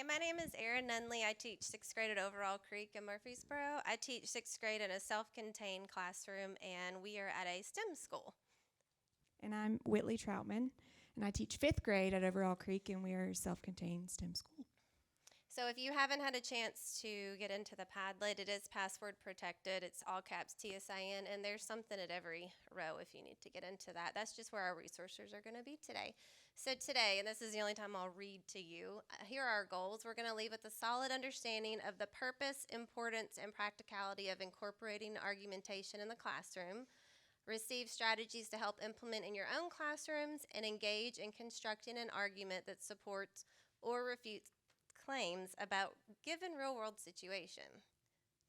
Hi, my name is Erin Nunley. I teach 6th grade at Overall Creek in Murfreesboro. I teach 6th grade in a self-contained classroom, and we are at a STEM school. And I'm Whitley Troutman, and I teach 5th grade at Overall Creek, and we are a self-contained STEM school. So if you haven't had a chance to get into the Padlet, it is password protected. It's all caps TSIN, and there's something at every row if you need to get into that. That's just where our resources are going to be today. So today, and this is the only time I'll read to you, here are our goals. We're going to leave with a solid understanding of the purpose, importance, and practicality of incorporating argumentation in the classroom. Receive strategies to help implement in your own classrooms, and engage in constructing an argument that supports or refutes claims about given real-world situation.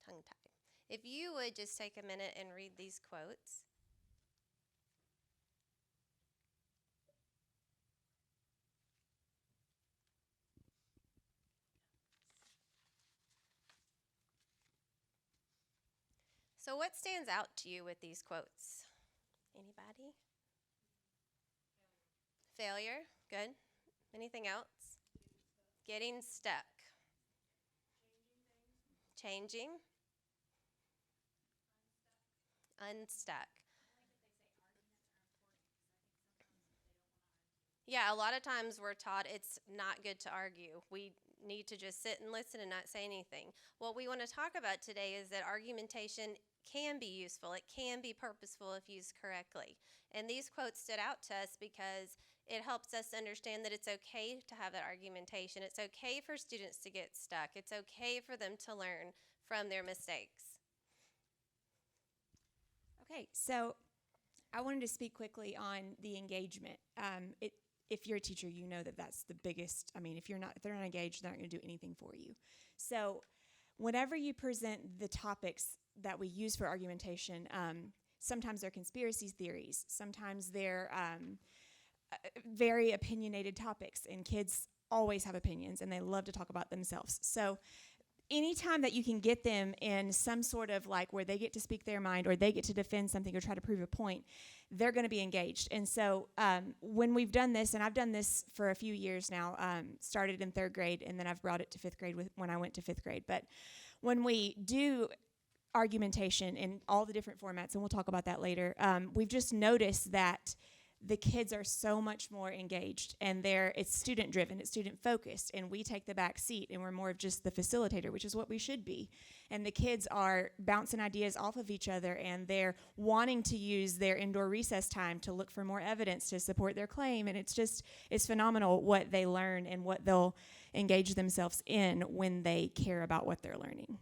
Tongue-tied. If you would just take a minute and read these quotes. So what stands out to you with these quotes? Anybody? Failure. Good. Anything else? Getting stuck. Changing. Unstuck. Yeah, a lot of times we're taught it's not good to argue. We need to just sit and listen and not say anything. What we want to talk about today is that argumentation can be useful. It can be purposeful if used correctly. And these quotes stood out to us because it helps us understand that it's okay to have that argumentation. It's okay for students to get stuck. It's okay for them to learn from their mistakes. Okay, so I wanted to speak quickly on the engagement. If you're a teacher, you know that that's the biggest. I mean, if they're not engaged, they're not going to do anything for you. So whenever you present the topics that we use for argumentation, sometimes they're conspiracy theories, sometimes they're very opinionated topics, and kids always have opinions, and they love to talk about themselves. So anytime that you can get them in some sort of like where they get to speak their mind or they get to defend something or try to prove a point, they're going to be engaged. And so when we've done this, and I've done this for a few years now, started in 3rd grade, and then I've brought it to 5th grade when I went to 5th grade. But when we do argumentation in all the different formats, and we'll talk about that later, we've just noticed that the kids are so much more engaged, and it's student-driven, it's student-focused, and we take the back seat, and we're more of just the facilitator, which is what we should be. And the kids are bouncing ideas off of each other, and they're wanting to use their indoor recess time to look for more evidence to support their claim, and it's phenomenal what they learn and what they'll engage themselves in when they care about what they're learning.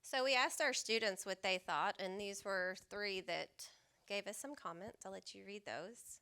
So we asked our students what they thought, and these were 3 that gave us some comments. I'll let you read those.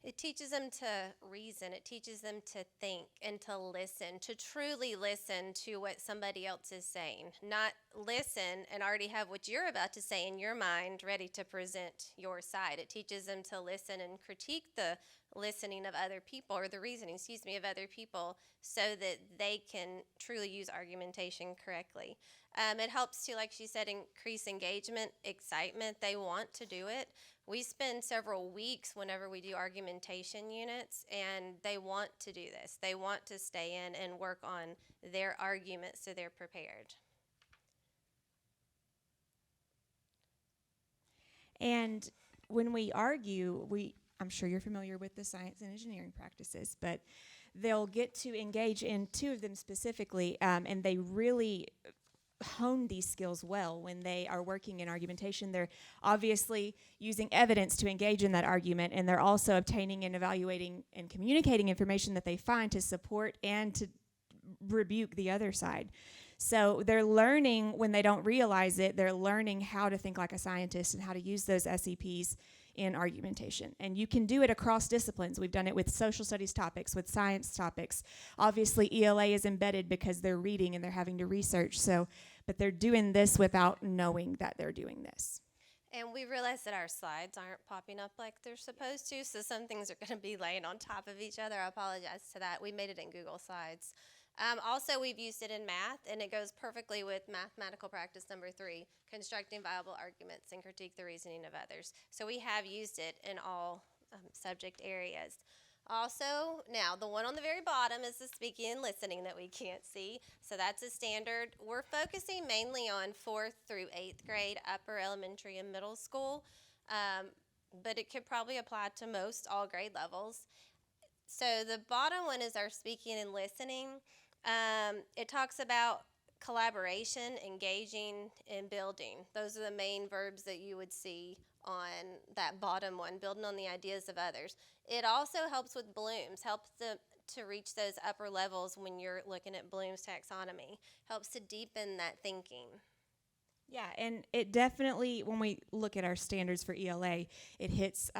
It teaches them to reason. It teaches them to think and to listen, to truly listen to what somebody else is saying. Not listen and already have what you're about to say in your mind ready to present your side. It teaches them to listen and critique the listening of other people, or the reasoning, of other people, so that they can truly use argumentation correctly. It helps to, like she said, increase engagement, excitement. They want to do it. We spend several weeks whenever we do argumentation units, and they want to do this. They want to stay in and work on their arguments so they're prepared. And when we argue, I'm sure you're familiar with the science and engineering practices, but they'll get to engage in 2 of them specifically, and they really hone these skills well when they are working in argumentation. They're obviously using evidence to engage in that argument, and they're also obtaining and evaluating and communicating information that they find to support and to rebuke the other side. So they're learning, when they don't realize it, they're learning how to think like a scientist and how to use those SEPs in argumentation. And you can do it across disciplines. We've done it with social studies topics, with science topics. Obviously, ELA is embedded because they're reading and they're having to research. But they're doing this without knowing that they're doing this. And we realize that our slides aren't popping up like they're supposed to, so some things are going to be laying on top of each other. I apologize to that. We made it in Google Slides. Also, we've used it in math, and it goes perfectly with mathematical practice number 3, constructing viable arguments and critique the reasoning of others. So we have used it in all subject areas. Also, now, the one on the very bottom is the speaking and listening that we can't see. So that's a standard. We're focusing mainly on 4th through 8th grade, upper elementary and middle school, but it could probably apply to most all grade levels. So the bottom one is our speaking and listening. It talks about collaboration, engaging, and building. Those are the main verbs that you would see on that bottom one, building on the ideas of others. It also helps with Bloom's, helps to reach those upper levels when you're looking at Bloom's taxonomy, helps to deepen that thinking. Yeah, and it definitely, when we look at our standards for ELA, it hits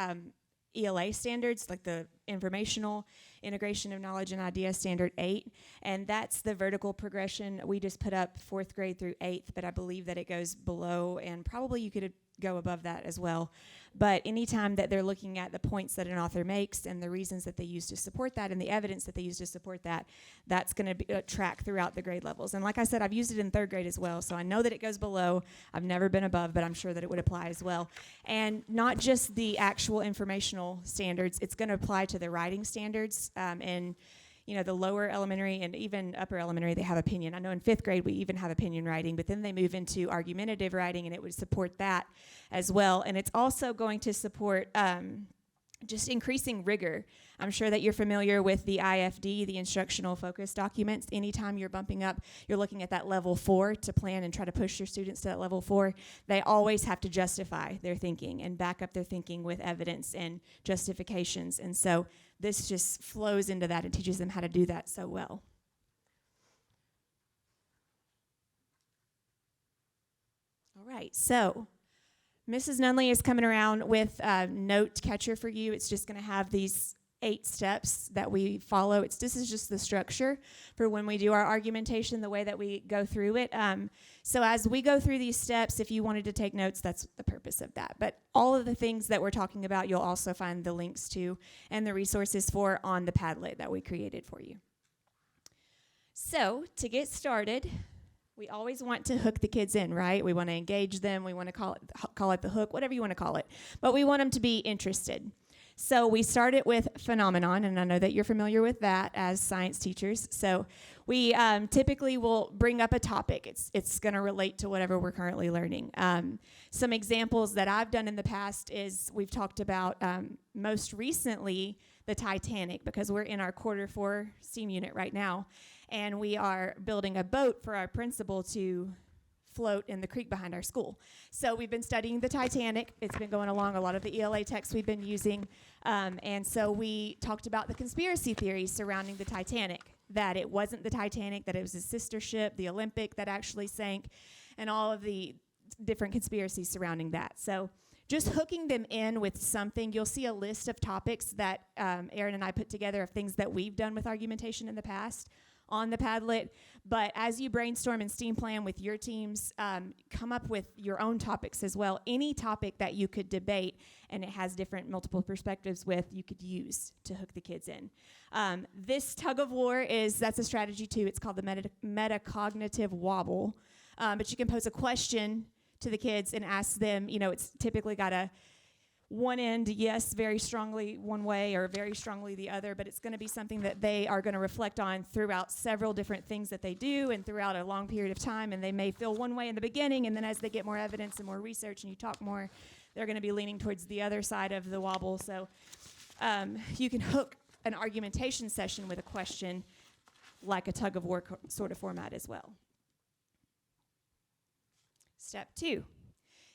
ELA standards, like the Informational Integration of Knowledge and Idea Standard 8, and that's the vertical progression. We just put up 4th grade through 8th, but I believe that it goes below, and probably you could go above that as well. But anytime that they're looking at the points that an author makes and the reasons that they use to support that and the evidence that they use to support that, that's going to track throughout the grade levels. And like I said, I've used it in 3rd grade as well, so I know that it goes below. I've never been above, but I'm sure that it would apply as well. And not just the actual informational standards, it's going to apply to the writing standards, and the lower elementary and even upper elementary, they have opinion. I know in 5th grade we even have opinion writing, but then they move into argumentative writing, and it would support that as well. And it's also going to support just increasing rigor. I'm sure that you're familiar with the IFD, the Instructional Focus Documents. Anytime you're bumping up, you're looking at that level 4 to plan and try to push your students to that level 4, they always have to justify their thinking and back up their thinking with evidence and justifications. And so this just flows into that and teaches them how to do that so well. All right, so Mrs. Nunley is coming around with a note catcher for you. It's just going to have these 8 steps that we follow. This is just the structure for when we do our argumentation, the way that we go through it. So as we go through these steps, if you wanted to take notes, that's the purpose of that. But all of the things that we're talking about, you'll also find the links to and the resources for on the Padlet that we created for you. So to get started, we always want to hook the kids in, right? We want to engage them. We want to call it the hook, whatever you want to call it. But we want them to be interested. So we started with phenomenon, and I know that you're familiar with that as science teachers. So we typically will bring up a topic. It's going to relate to whatever we're currently learning. Some examples that I've done in the past is we've talked about most recently the Titanic, because we're in our quarter 4 STEAM unit right now, and we are building a boat for our principal to float in the creek behind our school. So we've been studying the Titanic. It's been going along a lot of the ELA texts we've been using. And so we talked about the conspiracy theories surrounding the Titanic, that it wasn't the Titanic, that it was a sister ship, the Olympic, that actually sank, and all of the different conspiracies surrounding that. So just hooking them in with something. You'll see a list of topics that Erin and I put together of things that we've done with argumentation in the past on the Padlet. But as you brainstorm and STEAM plan with your teams, come up with your own topics as well. Any topic that you could debate and it has different multiple perspectives with, you could use to hook the kids in. This tug of war that's a strategy too. It's called the Metacognitive Wobble. But you can pose a question to the kids and ask them, it's typically got a one end, yes, very strongly one way or very strongly the other, but it's going to be something that they are going to reflect on throughout several different things that they do and throughout a long period of time. And they may feel one way in the beginning, and then as they get more evidence and more research and you talk more, they're going to be leaning towards the other side of the wobble. So you can hook an argumentation session with a question like a tug of war sort of format as well. Step 2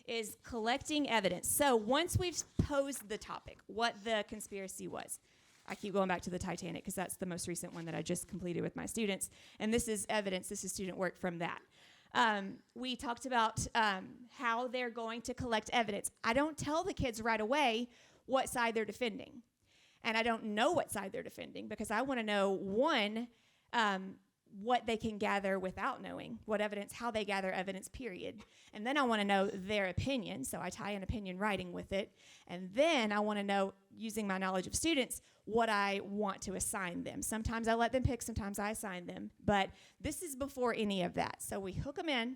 is collecting evidence. So once we've posed the topic, what the conspiracy was, I keep going back to the Titanic because that's the most recent one that I just completed with my students, and this is evidence, this is student work from that. We talked about how they're going to collect evidence. I don't tell the kids right away what side they're defending, and I don't know what side they're defending because I want to know, one, what they can gather without knowing what evidence, how they gather evidence, period. And then I want to know their opinion, so I tie in opinion writing with it. And then I want to know, using my knowledge of students, what I want to assign them. Sometimes I let them pick, sometimes I assign them. But this is before any of that. So we hook them in,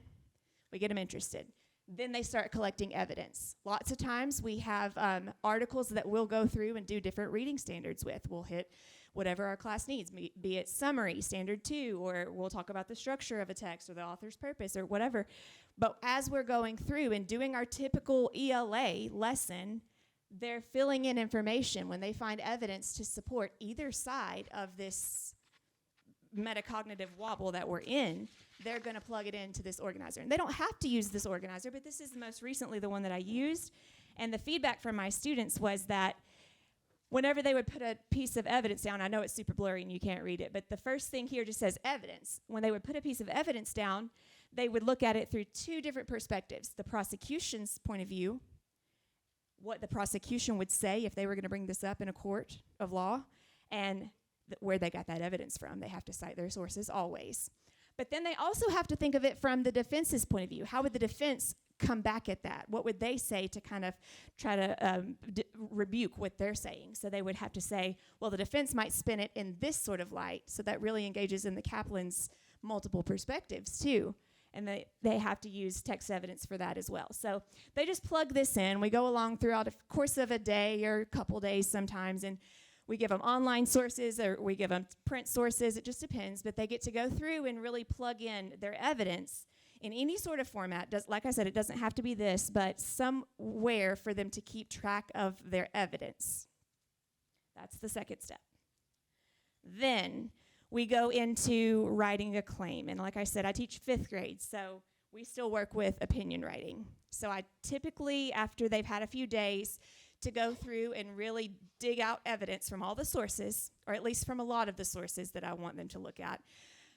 we get them interested. Then they start collecting evidence. Lots of times we have articles that we'll go through and do different reading standards with. We'll hit whatever our class needs, be it summary, standard 2, or we'll talk about the structure of a text or the author's purpose or whatever. But as we're going through and doing our typical ELA lesson, they're filling in information when they find evidence to support either side of this metacognitive wobble that we're in. They're going to plug it into this organizer. And they don't have to use this organizer, but this is most recently the one that I used. And the feedback from my students was that whenever they would put a piece of evidence down, I know it's super blurry and you can't read it, but the first thing here just says evidence. When they would put a piece of evidence down, they would look at it through two different perspectives. The prosecution's point of view, what the prosecution would say if they were going to bring this up in a court of law, and where they got that evidence from. They have to cite their sources always. But then they also have to think of it from the defense's point of view. How would the defense come back at that? What would they say to kind of try to rebuke what they're saying? So they would have to say, well, the defense might spin it in this sort of light. So that really engages in the Kaplan's multiple perspectives too. And they have to use text evidence for that as well. So they just plug this in. We go along throughout the course of a day or a couple days sometimes, and we give them online sources or we give them print sources. It just depends. But they get to go through and really plug in their evidence in any sort of format. Like I said, it doesn't have to be this, but somewhere for them to keep track of their evidence. That's the second step. Then we go into writing a claim. And like I said, I teach 5th grade, so we still work with opinion writing. So I typically, after they've had a few days to go through and really dig out evidence from all the sources, or at least from a lot of the sources that I want them to look at,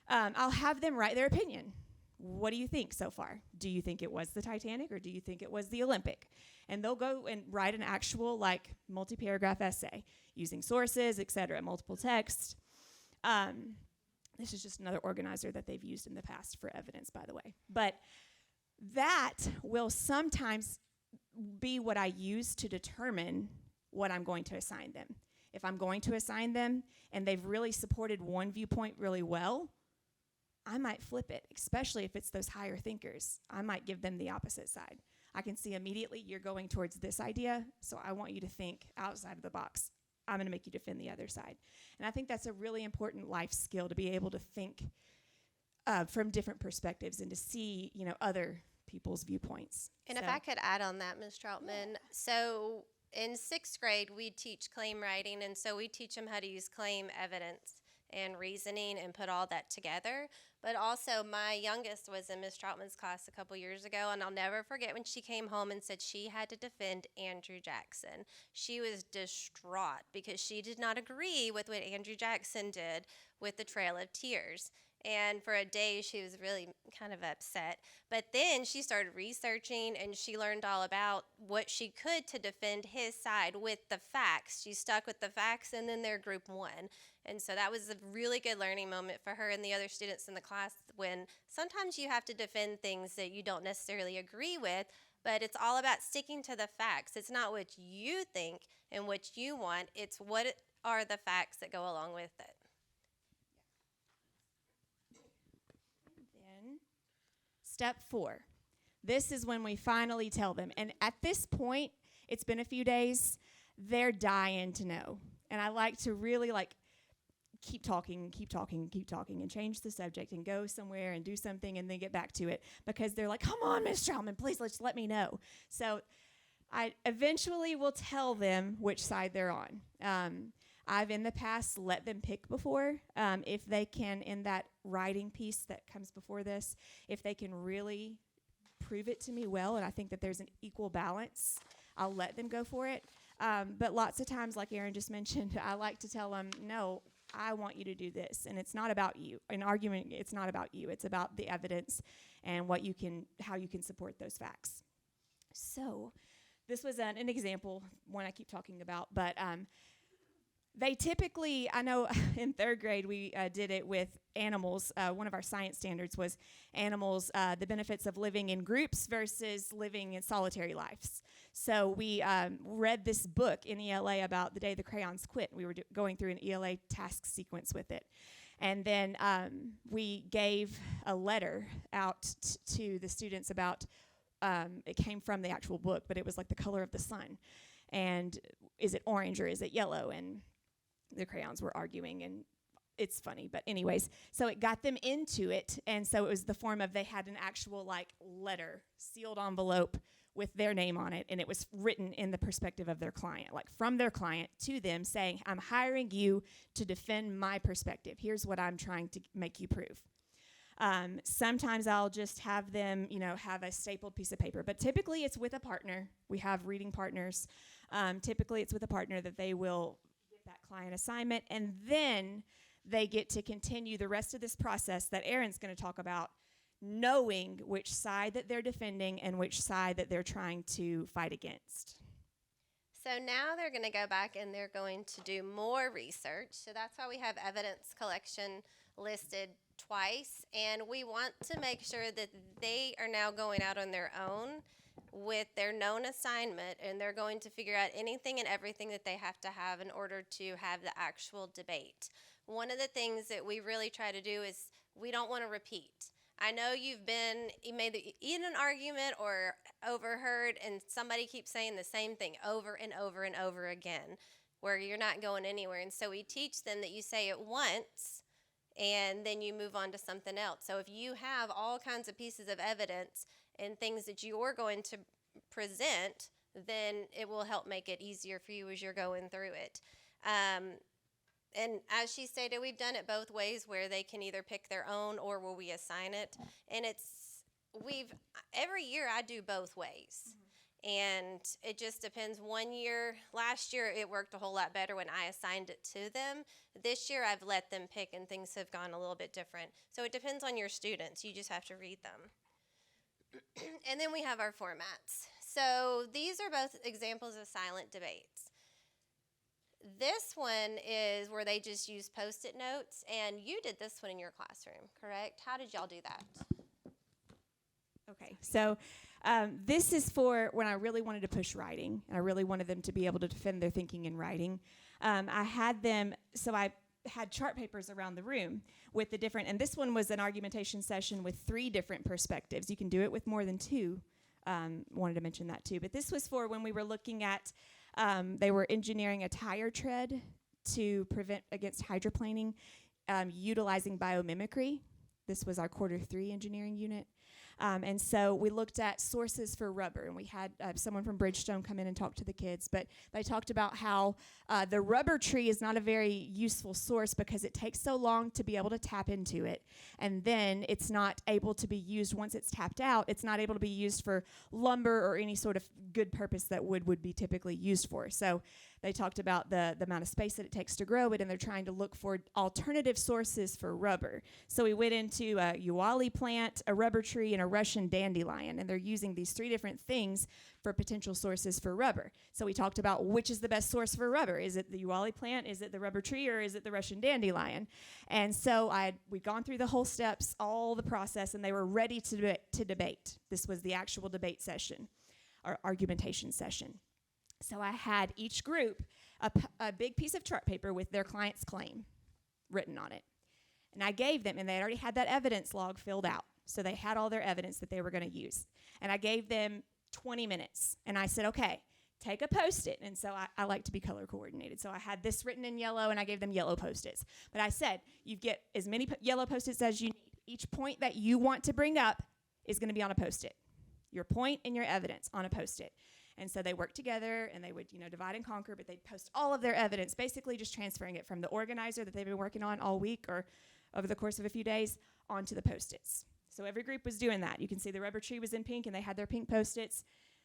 I'll have them write their opinion. What do you think so far? Do you think it was the Titanic or do you think it was the Olympic? And they'll go and write an actual multi-paragraph essay using sources, etc., multiple texts. This is just another organizer that they've used in the past for evidence, by the way. But that will sometimes be what I use to determine what I'm going to assign them. If I'm going to assign them and they've really supported one viewpoint really well, I might flip it, especially if it's those higher thinkers. I might give them the opposite side. I can see immediately you're going towards this idea, so I want you to think outside of the box. I'm going to make you defend the other side. And I think that's a really important life skill, to be able to think from different perspectives and to see, other people's viewpoints. And if I could add on that, Ms. Troutman, so in 6th grade, we teach claim writing, and so we teach them how to use claim evidence and reasoning and put all that together. But also, my youngest was in Ms. Troutman's class a couple years ago, and I'll never forget when she came home and said she had to defend Andrew Jackson. She was distraught because she did not agree with what Andrew Jackson did with the Trail of Tears. And for a day, she was really kind of upset. But then she started researching, and she learned all about what she could to defend his side with the facts. She stuck with the facts, and then their group won. And so that was a really good learning moment for her and the other students in the class, when sometimes you have to defend things that you don't necessarily agree with, but it's all about sticking to the facts. It's not what you think and what you want. It's what are the facts that go along with it. Step 4. This is when we finally tell them. And at this point, it's been a few days, they're dying to know. And I like to really keep talking and change the subject and go somewhere and do something and then get back to it, because they're like, come on, Ms. Troutman, please let me know. So I eventually will tell them which side they're on. I've in the past let them pick before, if they can, in that writing piece that comes before this, if they can really prove it to me well, and I think that there's an equal balance, I'll let them go for it. But lots of times, like Erin just mentioned, I like to tell them, no, I want you to do this, and it's not about you. An argument, it's not about you. It's about the evidence and how you can support those facts. So this was an example, one I keep talking about, but They typically, I know in third grade we did it with animals. One of our science standards was animals, the benefits of living in groups versus living in solitary lives. So we read this book in ELA about the day the crayons quit. We were going through an ELA task sequence with it. And then we gave a letter out to the students about, it came from the actual book, but it was like the color of the sun. And is it orange or is it yellow? And the crayons were arguing, and it's funny. But anyways, so it got them into it. And so it was the form of, they had an actual like letter, sealed envelope with their name on it. And it was written in the perspective of their client, like from their client to them saying, I'm hiring you to defend my perspective. Here's what I'm trying to make you prove. Sometimes I'll just have them, have a stapled piece of paper. But typically it's with a partner. We have reading partners. Typically it's with a partner that they will that client assignment, and then they get to continue the rest of this process that Erin's going to talk about, knowing which side that they're defending and which side that they're trying to fight against. So now they're going to go back and they're going to do more research. So that's why we have evidence collection listed twice, and we want to make sure that they are now going out on their own with their known assignment, and they're going to figure out anything and everything that they have to have in order to have the actual debate. One of the things that we really try to do is we don't want to repeat. I know you may be in an argument or overheard, and somebody keeps saying the same thing over and over and over again, where you're not going anywhere. And so we teach them that you say it once, and then you move on to something else. So if you have all kinds of pieces of evidence and things that you're going to present, then it will help make it easier for you as you're going through it. And as she stated, we've done it both ways, where they can either pick their own or where we assign it. And every year I do both ways. And it just depends. Last year it worked a whole lot better when I assigned it to them. This year I've let them pick, and things have gone a little bit different. So it depends on your students. You just have to read them. And then we have our formats. So these are both examples of silent debates. This one is where they just use Post-it notes, and you did this one in your classroom, correct? How did y'all do that? Okay, so this is for when I really wanted to push writing, and I really wanted them to be able to defend their thinking in writing. I had chart papers around the room with the different, and this one was an argumentation session with 3 different perspectives. You can do it with more than 2. Wanted to mention that too. But this was for when we were looking at, they were engineering a tire tread to prevent against hydroplaning, utilizing biomimicry. This was our quarter 3 engineering unit. And so we looked at sources for rubber, and we had someone from Bridgestone come in and talk to the kids. But they talked about how the rubber tree is not a very useful source because it takes so long to be able to tap into it. And then it's not able to be used once it's tapped out. It's not able to be used for lumber or any sort of good purpose that wood would be typically used for. So they talked about the amount of space that it takes to grow it, and they're trying to look for alternative sources for rubber. So we went into a Uwali plant, a rubber tree, and a Russian dandelion, and they're using these 3 different things for potential sources for rubber. So we talked about which is the best source for rubber. Is it the Uwali plant, is it the rubber tree, or is it the Russian dandelion? And so we'd gone through the whole steps, all the process, and they were ready to debate. This was the actual debate session, or argumentation session. So I had each group a big piece of chart paper with their client's claim written on it. And I gave them, and they already had that evidence log filled out. So they had all their evidence that they were going to use. And I gave them 20 minutes. And I said, okay, take a Post-it. And so I like to be color coordinated. So I had this written in yellow, and I gave them yellow Post-its. But I said, you get as many yellow Post-its as you need. Each point that you want to bring up is going to be on a Post-it. Your point and your evidence on a Post-it. And so they worked together, and they would, divide and conquer, but they'd post all of their evidence, basically just transferring it from the organizer that they've been working on all week or over the course of a few days onto the Post-its. So every group was doing that. You can see the rubber tree was in pink, and they had their pink Post-its.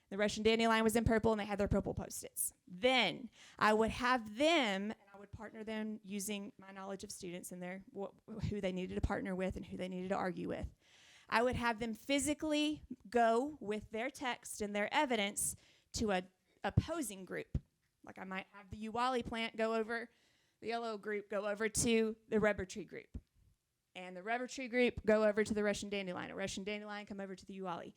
The Russian dandelion was in purple, and they had their purple Post-its. Then I would have them, and I would partner them using my knowledge of students and who they needed to partner with and who they needed to argue with. I would have them physically go with their text and their evidence to a opposing group. Like I might have the Uwali plant go over the yellow group go over to the rubber tree group. And the rubber tree group go over to the Russian dandelion. A Russian dandelion come over to the Uwali.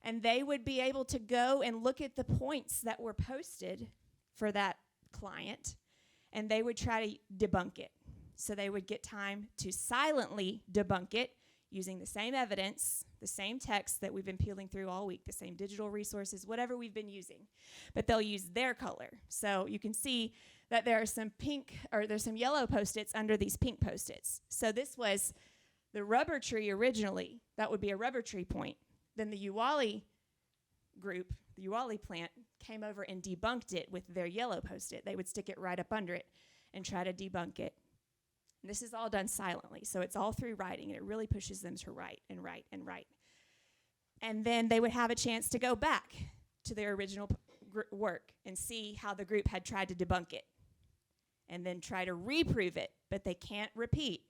And they would be able to go and look at the points that were posted for that client, and they would try to debunk it. So they would get time to silently debunk it using the same evidence, the same text that we've been peeling through all week, the same digital resources, whatever we've been using. But they'll use their color. So you can see that there are some pink, or there's some yellow Post-its under these pink Post-its. So this was the rubber tree originally. That would be a rubber tree point. Then the Uwali group, the Uwali plant, came over and debunked it with their yellow Post-it. They would stick it right up under it and try to debunk it. And this is all done silently, so it's all through writing, and it really pushes them to write and write and write. And then they would have a chance to go back to their original work and see how the group had tried to debunk it, and then try to reprove it, but they can't repeat.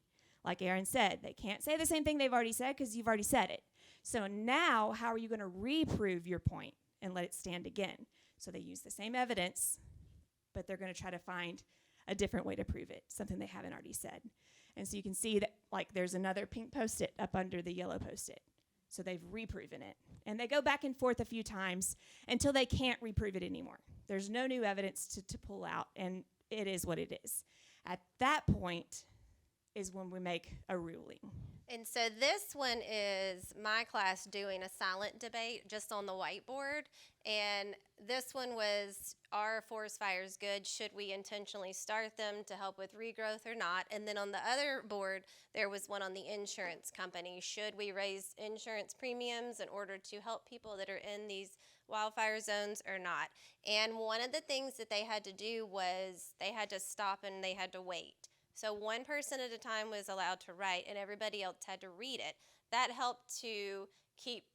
Like Erin said, they can't say the same thing they've already said because you've already said it. So now, how are you going to reprove your point and let it stand again? So they use the same evidence, but they're going to try to find a different way to prove it, something they haven't already said. And so you can see that, like, there's another pink Post-it up under the yellow Post-it. So they've reproven it. And they go back and forth a few times until they can't reprove it anymore. There's no new evidence to pull out, and it is what it is. At that point is when we make a ruling. And so this one is my class doing a silent debate just on the whiteboard. And this one was, are forest fires good? Should we intentionally start them to help with regrowth or not? And then on the other board, there was one on the insurance company. Should we raise insurance premiums in order to help people that are in these wildfire zones or not? And one of the things that they had to do was they had to stop and they had to wait. So one person at a time was allowed to write, and everybody else had to read it. That helped to keep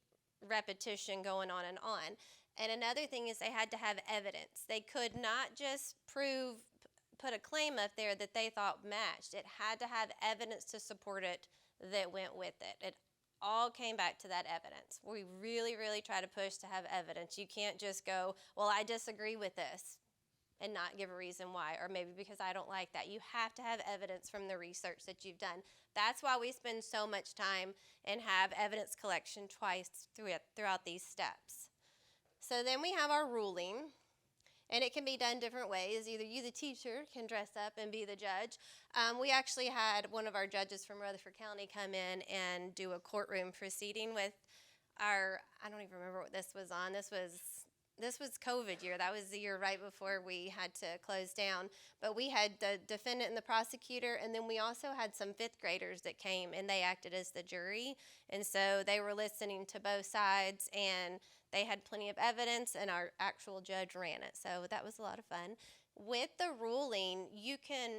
repetition going on and on. And another thing is they had to have evidence. They could not just put a claim up there that they thought matched. It had to have evidence to support it that went with it. It all came back to that evidence. We really, really try to push to have evidence. You can't just go, well, I disagree with this, and not give a reason why, or maybe because I don't like that. You have to have evidence from the research that you've done. That's why we spend so much time and have evidence collection twice throughout these steps. So then we have our ruling, and it can be done different ways. Either you, the teacher, can dress up and be the judge. We actually had one of our judges from Rutherford County come in and do a courtroom proceeding with our, I don't even remember what this was on. This was COVID year. That was the year right before we had to close down. But we had the defendant and the prosecutor, and then we also had some fifth graders that came, and they acted as the jury. And so they were listening to both sides, and they had plenty of evidence, and our actual judge ran it. So that was a lot of fun. With the ruling, you can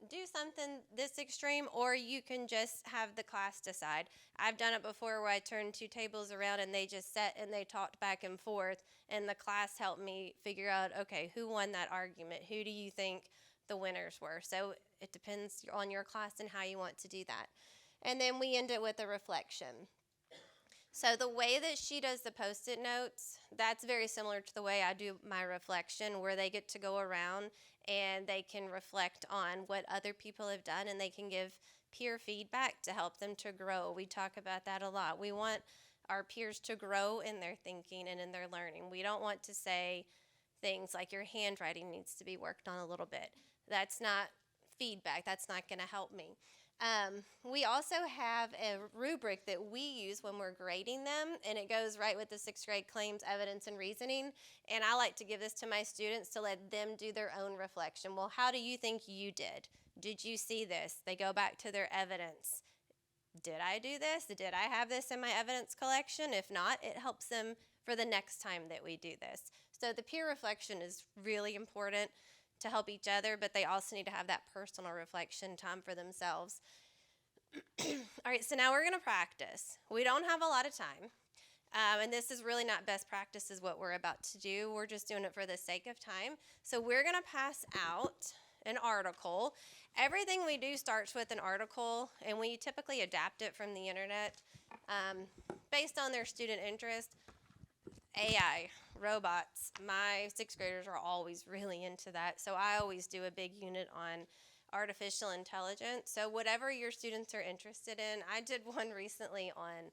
do something this extreme, or you can just have the class decide. I've done it before where I turned two tables around and they just sat and they talked back and forth, and the class helped me figure out, okay, who won that argument? Who do you think the winners were? So it depends on your class and how you want to do that. And then we end it with a reflection. So the way that she does the Post-it notes, that's very similar to the way I do my reflection, where they get to go around and they can reflect on what other people have done, and they can give peer feedback to help them to grow. We talk about that a lot. We want our peers to grow in their thinking and in their learning. We don't want to say things like your handwriting needs to be worked on a little bit. That's not feedback. That's not going to help me. We also have a rubric that we use when we're grading them, and it goes right with the sixth grade claims, evidence, and reasoning. And I like to give this to my students to let them do their own reflection. Well, how do you think you did? Did you see this? They go back to their evidence. Did I do this? Did I have this in my evidence collection? If not, it helps them for the next time that we do this. So the peer reflection is really important to help each other, but they also need to have that personal reflection time for themselves. All right, so now we're going to practice. We don't have a lot of time, and this is really not best practice is what we're about to do. We're just doing it for the sake of time. So we're going to pass out an article. Everything we do starts with an article, and we typically adapt it from the internet based on their student interest. AI, robots, my sixth graders are always really into that, so I always do a big unit on artificial intelligence. So whatever your students are interested in, I did one recently on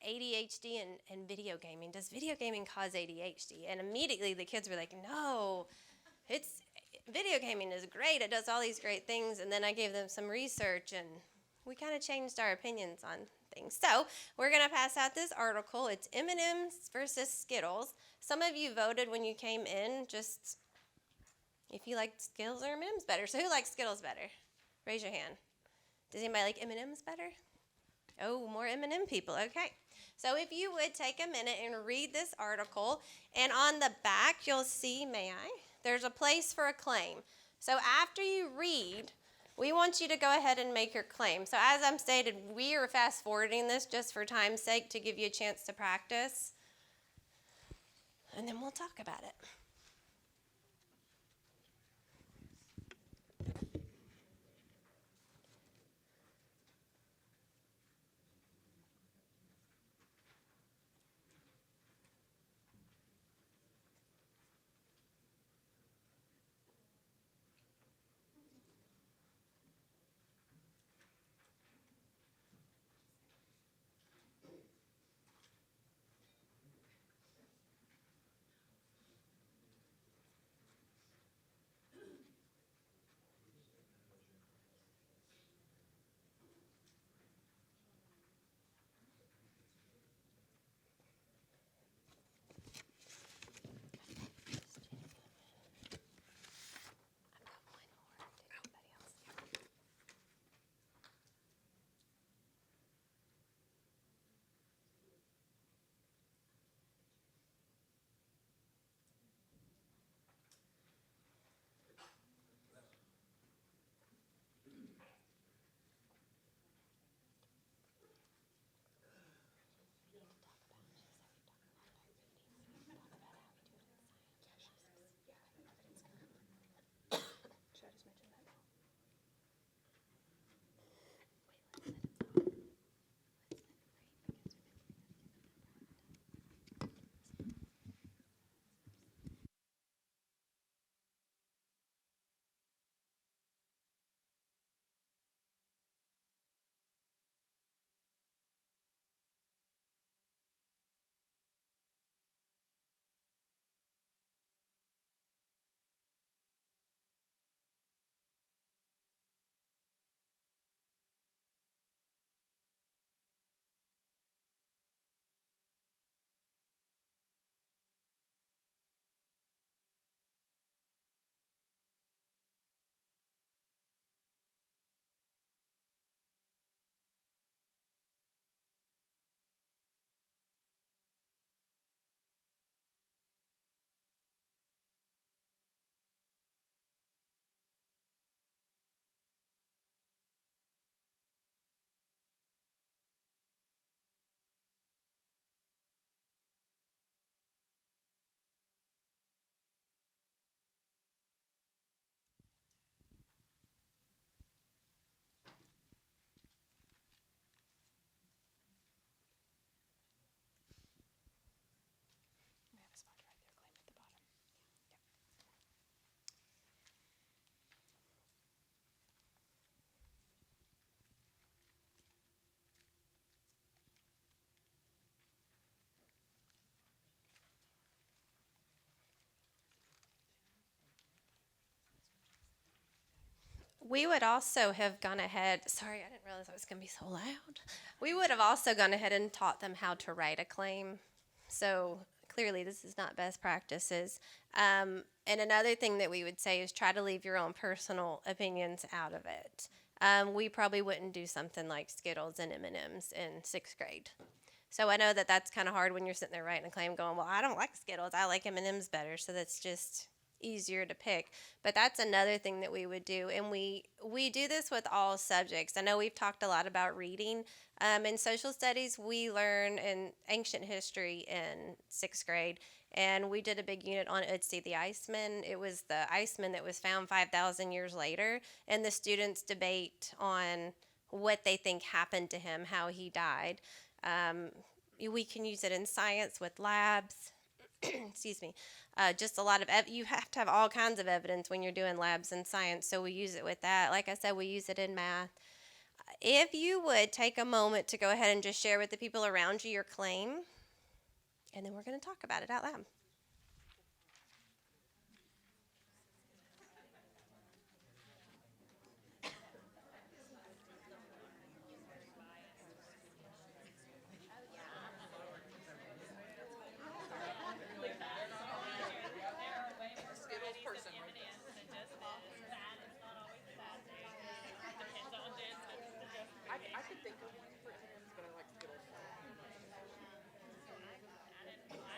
ADHD and video gaming. Does video gaming cause ADHD? And immediately the kids were like, no, it's video gaming is great. It does all these great things. And then I gave them some research, and we kind of changed our opinions on things. So we're going to pass out this article. It's M&M's versus Skittles. Some of you voted when you came in, just if you like Skittles or M&M's better. So who likes Skittles better? Raise your hand. Does anybody like M&M's better? Oh, more M&M people. Okay. So if you would take a minute and read this article, and on the back you'll see, there's a place for a claim. So after you read, we want you to go ahead and make your claim. So as I'm stated, we are fast forwarding this just for time's sake to give you a chance to practice. And then we'll talk about it. We would also have gone ahead, sorry, I didn't realize it was going to be so loud. We would have also gone ahead and taught them how to write a claim. So clearly this is not best practices. And another thing that we would say is try to leave your own personal opinions out of it. We probably wouldn't do something like Skittles and M&Ms in 6th grade. So I know that that's kind of hard when you're sitting there writing a claim going, well, I don't like Skittles. I like M&Ms better. So that's just easier to pick. But that's another thing that we would do. And we do this with all subjects. I know we've talked a lot about reading. In social studies, we learn in ancient history in 6th grade. And we did a big unit on Ötzi the Iceman. It was the Iceman that was found 5,000 years later. And the students debate on what they think happened to him, how he died. We can use it in science with labs. excuse me, just a lot of, you have to have all kinds of evidence when you're doing labs in science, so we use it with that. Like I said, we use it in math. If you would take a moment to go ahead and just share with the people around you your claim, and then we're going to talk about it out loud. I could think of one for M&M's, but I like Skittles. I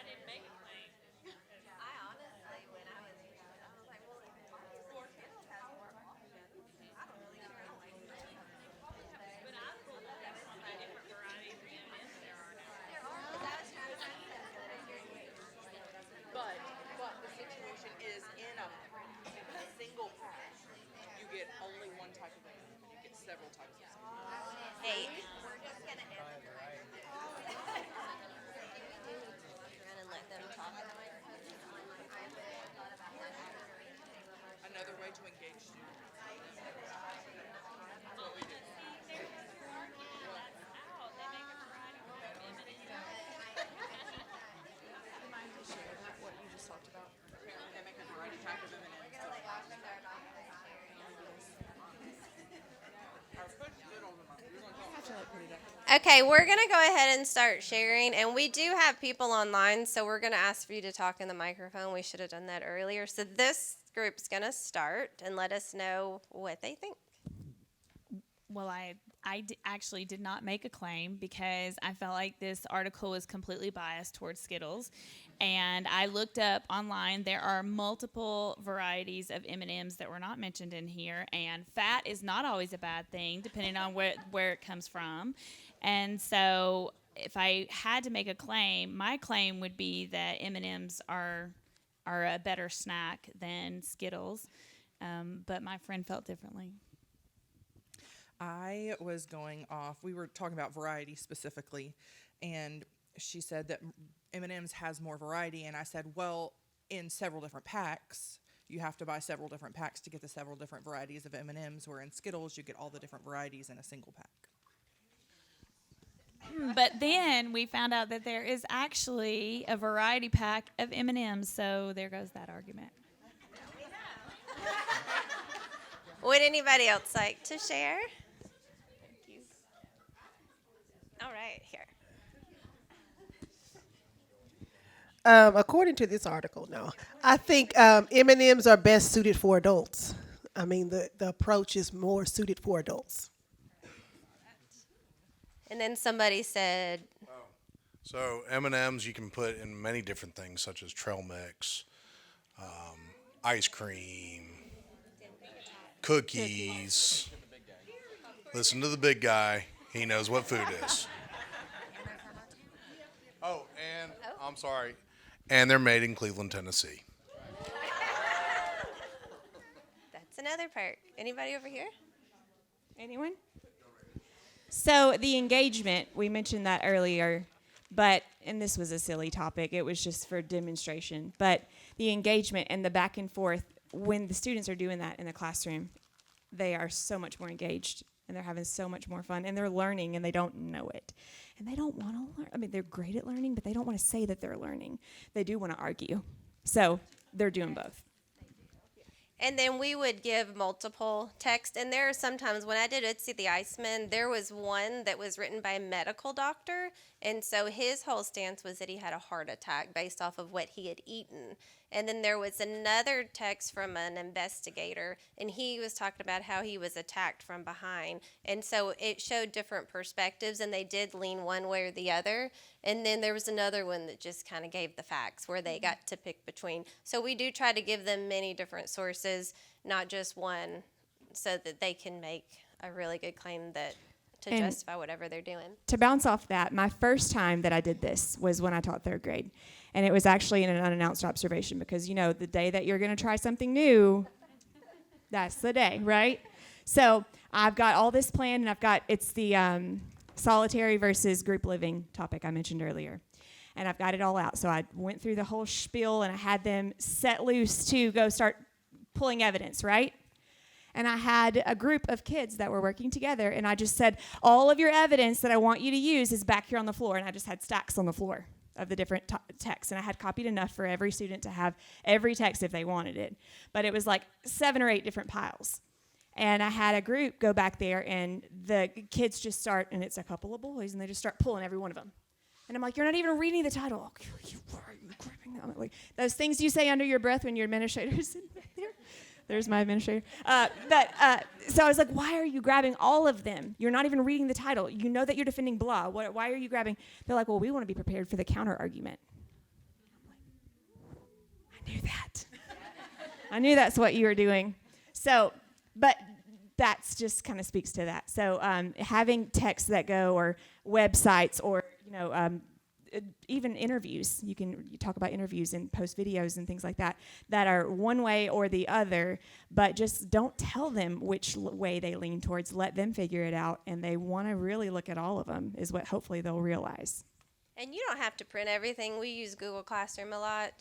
didn't make a claim. I honestly, when I was like, well, Skittles has more options. I don't really care. I like But I pulled up the different varieties of M&Ms there are now. But the situation is in a single pack, you get only one type of M&M, and you get several types of Skittles. Hey, we're just going to end it right and let them talk. Another way to engage students. That's what we do. Share that, what you just talked about. Apparently they make a variety pack of M&Ms. Okay, we're going to go ahead and start sharing, and we do have people online, so we're going to ask for you to talk in the microphone. We should have done that earlier. So this group's going to start and let us know what they think. Well, I actually did not make a claim because I felt like this article was completely biased towards Skittles. And I looked up online. There are multiple varieties of M&Ms that were not mentioned in here. And fat is not always a bad thing, depending on where it comes from. And so if I had to make a claim, my claim would be that M&Ms are a better snack than Skittles. But my friend felt differently. I was going off, we were talking about variety specifically, and she said that M&M's has more variety, and I said, well, in several different packs, you have to buy several different packs to get the several different varieties of M&M's, where in Skittles, you get all the different varieties in a single pack. But then we found out that there is actually a variety pack of M&Ms, so there goes that argument. Would anybody else like to share? Thank you. All right, here. According to this article, no. I think M&Ms are best suited for adults. I mean, the approach is more suited for adults. And then somebody said, So M&Ms you can put in many different things, such as trail mix, ice cream, cookies. Listen to the big guy. He knows what food is. Oh, and I'm sorry. And they're made in Cleveland, Tennessee. that's another part. Anybody over here? Anyone? So the engagement, we mentioned that earlier, and this was a silly topic. It was just for demonstration. But the engagement and the back and forth, when the students are doing that in the classroom, they are so much more engaged, and they're having so much more fun, and they're learning, and they don't know it. And they don't want to learn. I mean, they're great at learning, but they don't want to say that they're learning. They do want to argue. So they're doing both. And then we would give multiple text. And there are sometimes when I did Itzy the Iceman, there was one that was written by a medical doctor. And so his whole stance was that he had a heart attack based off of what he had eaten. And then there was another text from an investigator, and he was talking about how he was attacked from behind. And so it showed different perspectives, and they did lean one way or the other. And then there was another one that just kind of gave the facts where they got to pick between. So we do try to give them many different sources, not just one, so that they can make a really good claim that to And justify whatever they're doing. To bounce off that, my first time that I did this was when I taught third grade. And it was actually in an unannounced observation because, you know, the day that you're going to try something new, that's the day, right? So I've got all this planned, and it's the solitary versus group living topic I mentioned earlier. And I've got it all out. So I went through the whole spiel, and I had them set loose to go start pulling evidence, right? And I had a group of kids that were working together, and I just said, all of your evidence that I want you to use is back here on the floor. And I just had stacks on the floor of the different texts, and I had copied enough for every student to have every text if they wanted it. But it was like 7 or 8 different piles. And I had a group go back there, and the kids just start, and it's a couple of boys, and they just start pulling every one of them. And I'm like, you're not even reading the title. Okay, why are you grabbing that? Like, those things you say under your breath when your administrator's sitting back there. There's my administrator. So I was like, why are you grabbing all of them? You're not even reading the title. You know that you're defending blah. Why are you grabbing? They're like, well, we want to be prepared for the counter argument. I knew that. I knew that's what you were doing. So, but that's just kind of speaks to that. So having texts that go, or websites, or, even interviews. You talk about interviews and post videos and things like that are one way or the other, but just don't tell them which way they lean towards. Let them figure it out, and they want to really look at all of them is what hopefully they'll realize. And you don't have to print everything. We use Google Classroom a lot.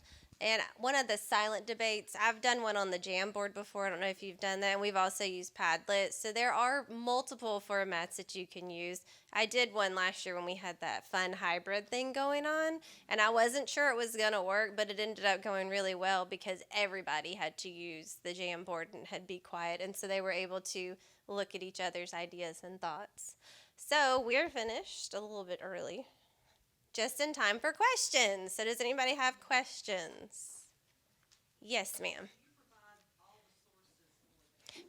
And one of the silent debates, I've done one on the Jamboard before. I don't know if you've done that. And we've also used Padlets. So there are multiple formats that you can use. I did one last year when we had that fun hybrid thing going on. And I wasn't sure it was going to work, but it ended up going really well because everybody had to use the Jamboard and had be quiet. And so they were able to look at each other's ideas and thoughts. So we're finished a little bit early. Just in time for questions. So does anybody have questions? Yes, ma'am.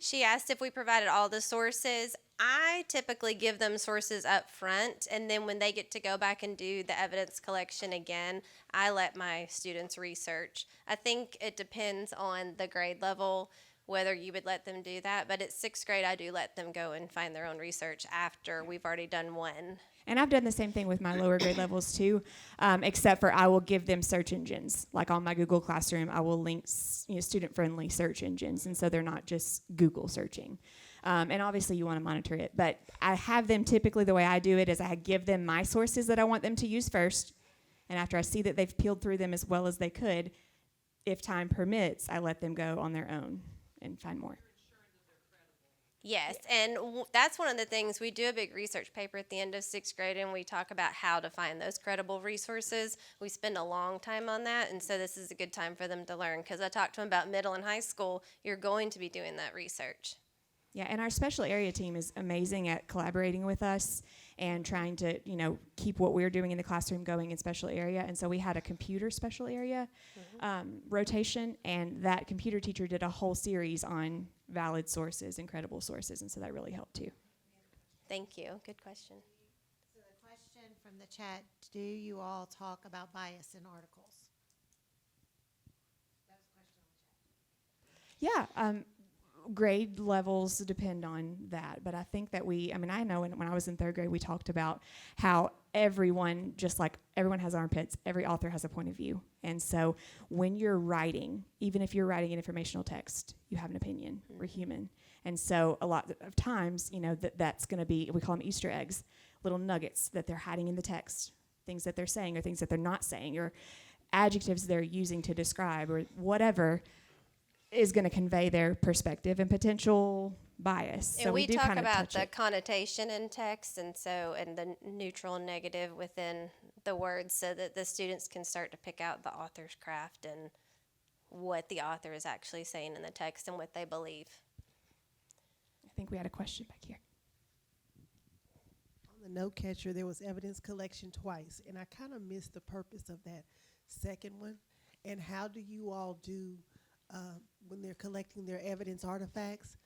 She asked if we provided all the sources. I typically give them sources up front, and then when they get to go back and do the evidence collection again, I let my students research. I think it depends on the grade level whether you would let them do that, but at 6th grade I do let them go and find their own research after we've already done one. And I've done the same thing with my lower grade levels too, except for I will give them search engines. Like on my Google Classroom, I will link student-friendly search engines, and so they're not just Google searching. And obviously you want to monitor it, but I have them typically, the way I do it is I give them my sources that I want them to use first, and after I see that they've peeled through them as well as they could, if time permits, I let them go on their own and find more. Yes, and that's one of the things. We do a big research paper at the end of 6th grade, and we talk about how to find those credible resources. We spend a long time on that, and so this is a good time for them to learn, because I talked to them about middle and high school. You're going to be doing that research. Yeah, and our special area team is amazing at collaborating with us and trying to, keep what we're doing in the classroom going in special area. And so we had a computer special area rotation, and that computer teacher did a whole series on valid sources and credible sources, and so that really helped too. Thank you. Good question. So the question from the chat, do you all talk about bias in articles? That was a question on the chat. Yeah, grade levels depend on that, but I think that I know when I was in 3rd grade, we talked about how everyone, just like everyone has armpits, every author has a point of view. And so when you're writing, even if you're writing an informational text, you have an opinion. We're human. And so a lot of times, that's going to be, we call them Easter eggs, little nuggets that they're hiding in the text, things that they're saying or things that they're not saying, or adjectives they're using to describe, or whatever is going to convey their perspective and potential bias. And so we do talk kind of about touch the it. connotation in text, and the neutral and negative within the words, so that the students can start to pick out the author's craft and what the author is actually saying in the text and what they believe. I think we had a question back here. On the note catcher, there was evidence collection twice, and I kind of missed the purpose of that second one. And how do you all do when they're collecting their evidence artifacts?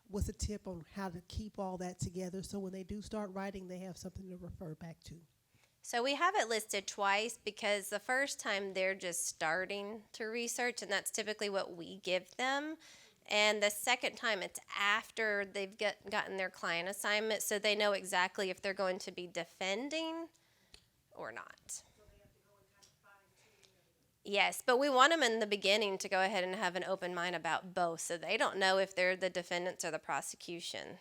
What's a tip on how to keep all that together so when they do start writing, they have something to refer back to? So we have it listed twice because the first time they're just starting to research, and that's typically what we give them. And the second time it's after they've gotten their client assignment, so they know exactly if they're going to be defending or not. Yes, but we want them in the beginning to go ahead and have an open mind about both, so they don't know if they're the defendants or the prosecution.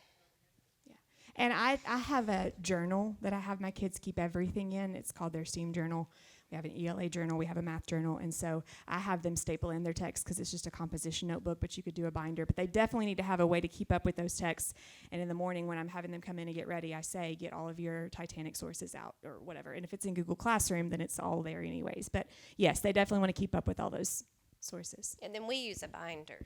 Yeah. And I have a journal that I have my kids keep everything in. It's called their STEAM journal, We have an ELA journal. We have a math journal. And so I have them staple in their texts because it's just a composition notebook, but you could do a binder. But they definitely need to have a way to keep up with those texts. And in the morning when I'm having them come in and get ready, I say, get all of your Titanic sources out or whatever. And if it's in Google Classroom, then it's all there anyways. But yes, they definitely want to keep up with all those sources. And then we use a binder.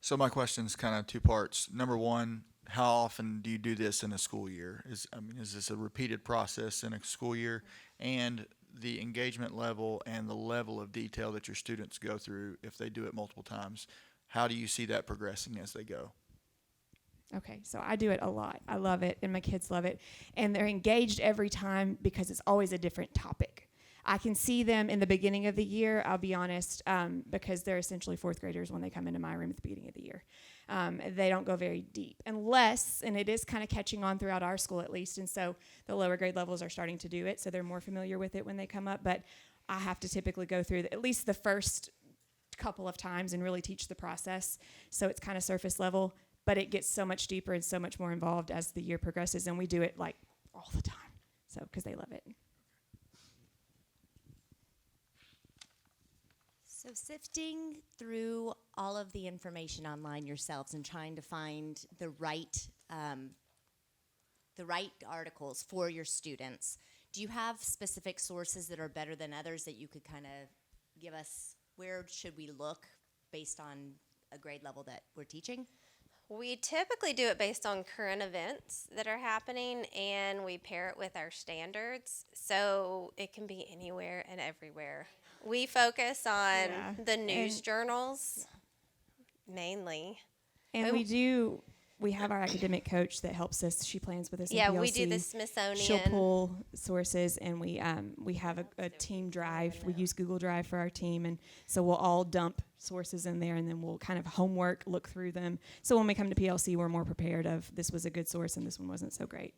So my question is kind of two parts. Number one, how often do you do this in a school year? Is this a repeated process in a school year? And the engagement level and the level of detail that your students go through, if they do it multiple times, how do you see that progressing as they go? Okay, so I do it a lot. I love it, and my kids love it. And they're engaged every time because it's always a different topic. I can see them in the beginning of the year, I'll be honest, because they're essentially fourth graders when they come into my room at the beginning of the year. They don't go very deep unless, and it is kind of catching on throughout our school at least, and so the lower grade levels are starting to do it, so they're more familiar with it when they come up, but I have to typically go through at least the first couple of times and really teach the process, so it's kind of surface level, but it gets so much deeper and so much more involved as the year progresses, and we do it like all the time, so because they love it. So sifting through all of the information online yourselves and trying to find the right articles for your students, do you have specific sources that are better than others that you could kind of give us? Where should we look based on a grade level that we're teaching? We typically do it based on current events that are happening, and we pair it with our standards, so it can be anywhere and everywhere. We focus on the news journals mainly. And we have our academic coach that helps us. She plans with us in Yeah, PLC. we do the Smithsonian. She'll pull sources, and we have a team drive. We use Google Drive for our team, and so we'll all dump sources in there, and then we'll kind of homework, look through them. So when we come to PLC, we're more prepared of this was a good source and this one wasn't so great.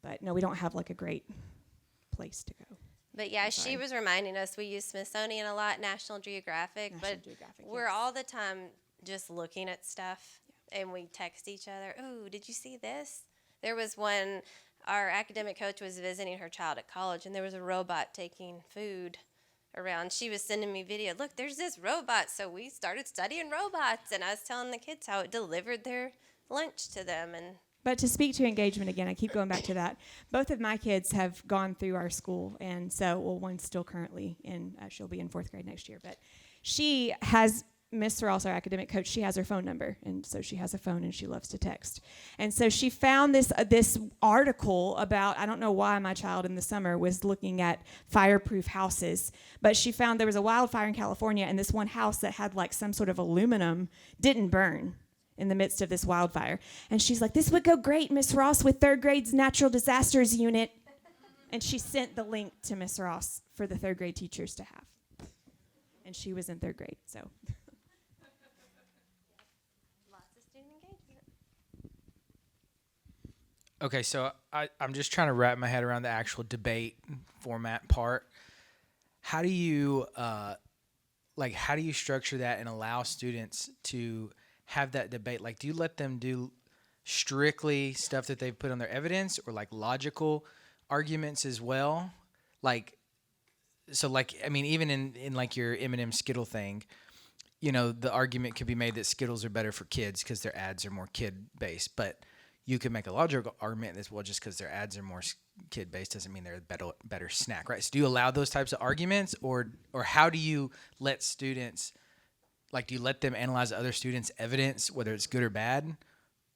But no, we don't have like a great place to go. But yeah, she was reminding us we use Smithsonian a lot, National Geographic, but we're all the time just looking at stuff, and we text each other, "Ooh, did you see this?" There was one, our academic coach was visiting her child at college, and there was a robot taking food around. She was sending me video. Look, there's this robot. So we started studying robots, and I was telling the kids how it delivered their lunch to them. But to speak to engagement again, I keep going back to that. Both of my kids have gone through our school, and so, well, one's still currently in, she'll be in fourth grade next year, but she has, Miss Ross, our academic coach, she has her phone number, and so she has a phone and she loves to text. And so she found this article about, I don't know why my child in the summer was looking at fireproof houses, but she found there was a wildfire in California, and this one house that had like some sort of aluminum didn't burn in the midst of this wildfire. And she's like, this would go great, Miss Ross, with third grade's natural disasters unit. And she sent the link to Miss Ross for the third grade teachers to have. And she was in third grade, so. Lots of student engagement. Okay, so I'm just trying to wrap my head around the actual debate format part. How do you structure that and allow students to have that debate? Like, do you let them do strictly stuff that they've put on their evidence, or like logical arguments as well? Even in like your M&M Skittle thing, the argument could be made that Skittles are better for kids because their ads are more kid-based, but you could make a logical argument as well, just because their ads are more kid-based doesn't mean they're a better snack, right? So do you allow those types of arguments, or how do you let students, do you let them analyze other students' evidence, whether it's good or bad,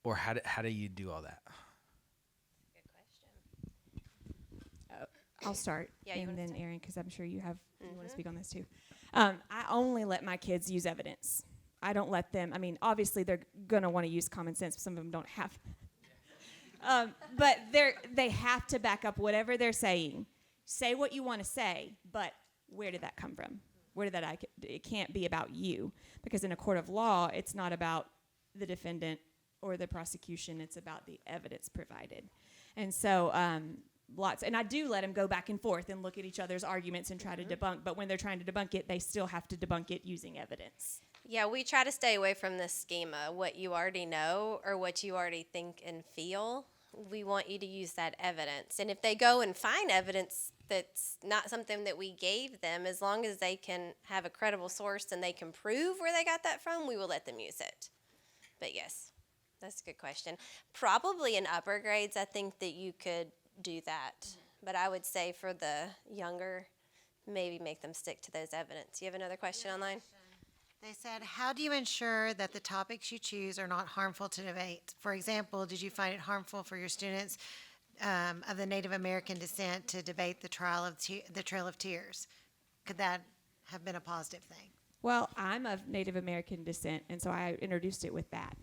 or how do you do all that? Good question. I'll start, Yeah, you and wanna then start? Erin, because I'm sure you want to speak on this too. I only let my kids use evidence. I don't let them, obviously they're going to want to use common sense, but some of them don't have. But they have to back up whatever they're saying. Say what you want to say, but where did that come from? It can't be about you, because in a court of law, it's not about the defendant or the prosecution, it's about the evidence provided. And so, and I do let them go back and forth and look at each other's arguments and try to debunk, but when they're trying to debunk it, they still have to debunk it using evidence. Yeah, we try to stay away from this schema, what you already know or what you already think and feel. We want you to use that evidence. And if they go and find evidence that's not something that we gave them, as long as they can have a credible source and they can prove where they got that from, we will let them use it. But yes, that's a good question. Probably in upper grades, I think that you could do that. But I would say for the younger, maybe make them stick to those evidence. You have another question online? They said, how do you ensure that the topics you choose are not harmful to debate? For example, did you find it harmful for your students of the Native American descent to debate the Trail of Tears? Could that have been a positive thing? Well, I'm of Native American descent, and so I introduced it with that.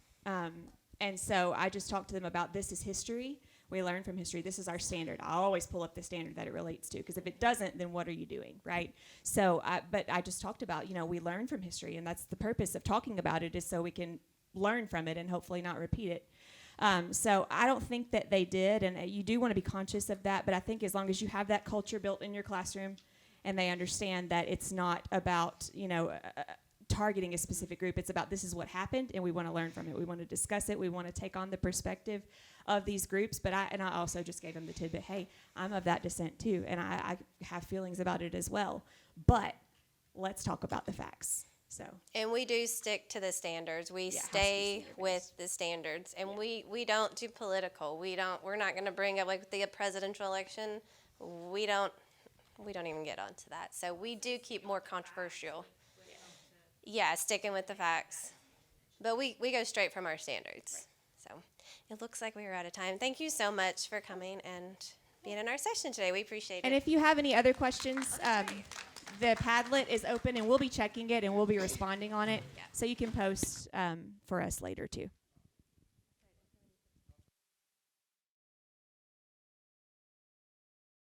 And so I just talked to them about this is history. We learn from history. This is our standard. I always pull up the standard that it relates to, because if it doesn't, then what are you doing, right? So, but I just talked about, we learn from history, and that's the purpose of talking about it, is so we can learn from it and hopefully not repeat it. So I don't think that they did, and you do want to be conscious of that, but I think as long as you have that culture built in your classroom and they understand that it's not about, targeting a specific group, it's about this is what happened and we want to learn from it. We want to discuss it. We want to take on the perspective of these groups, but I also just gave them the tidbit, hey, I'm of that descent too, and I have feelings about it as well, but let's talk about the facts. So. And we do stick to the standards. We Yeah, stay with the standards, and we don't do political. We're not going to bring up like the presidential election. We don't even get onto that. So we do keep more controversial. Yeah, sticking with the facts. But we go straight from our standards. So it looks like we are out of time. Thank you so much for coming and being in our session today. We appreciate And it. if you have any other questions, the Padlet is open, and we'll be checking it and we'll be responding on it. Yeah. So you can post for us later too.